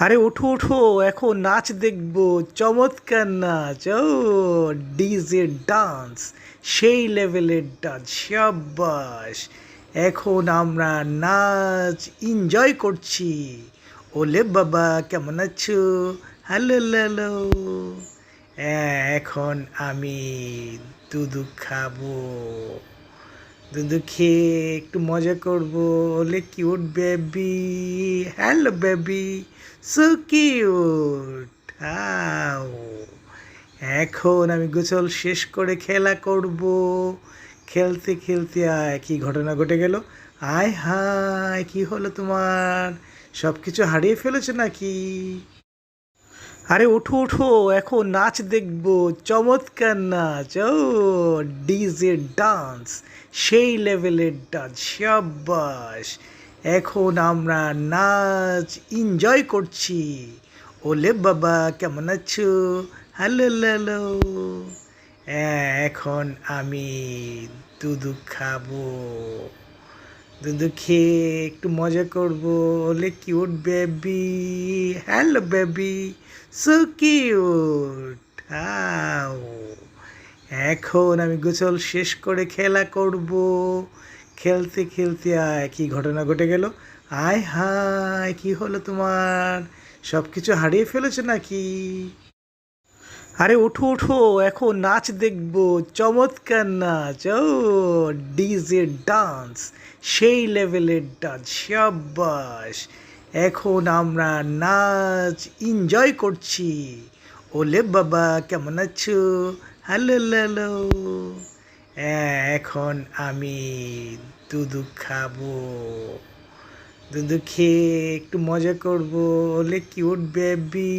আরে ওঠো ওঠো, এখন নাচ দেখবো। চমৎকার নাচ। ও ডিজে ডান্স, সেই লেভেলের ডান্স। সাব্বাস। এখন আমরা নাচ এনজয় করছি। ওলে বাবা, কেমন আছো? Hello hello. হ্যাঁ, এখন আমি দুধু খাবো। দুধু খেয়ে একটু মজা করবো। ওলে cute baby. Hello baby, so cute. How. এখন আমি গোসল শেষ করে খেলা করব। খেলতে খেলতে কি ঘটনা ঘটে গেল! আয় হায়, কি হলো তোমার? সব কিছু হারিয়ে ফেলেছো নাকি? আরে ওঠো ওঠো, এখন নাচ দেখবো। চমৎকার নাচ। ও ডিজে ডান্স, সেই লেভেলের ডান্স। সাব্বাস। এখন আমরা নাচ এনজয় করছি। ওলে বাবা, কেমন আছো? Hello hello. হ্যাঁ, এখন আমি দুধু খাবো। দুধু খেয়ে একটু মজা করব। ওলে cute baby. Hello baby, so cute. How. এখন আমি গোসল শেষ করে খেলা করব। খেলতে খেলতে কি ঘটনা ঘটে গেল! আয় হায়, কি হলো তোমার? সব কিছু হারিয়ে ফেলেছো নাকি? আরে ওঠো ওঠো, এখন নাচ দেখবো। চমৎকার নাচ। ও ডিজে ডান্স, সেই লেভেলের ডান্স। সাব্বাস। এখন আমরা নাচ এনজয় করছি। ওলে বাবা, কেমন আছো? Hello hello. হ্যাঁ, এখন আমি দুধু খাবো। দুধু খেয়ে একটু মজা করব। ওলে cute baby.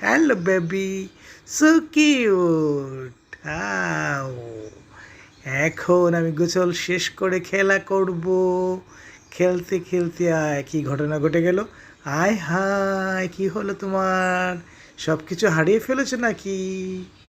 Hello baby, so cute. How. এখন আমি গোসল শেষ করে খেলা করব। খেলতে খেলতে কি ঘটনা ঘটে গেল! আয় হায়, কি হলো তোমার? সব কিছু হারিয়ে ফেলেছো নাকি?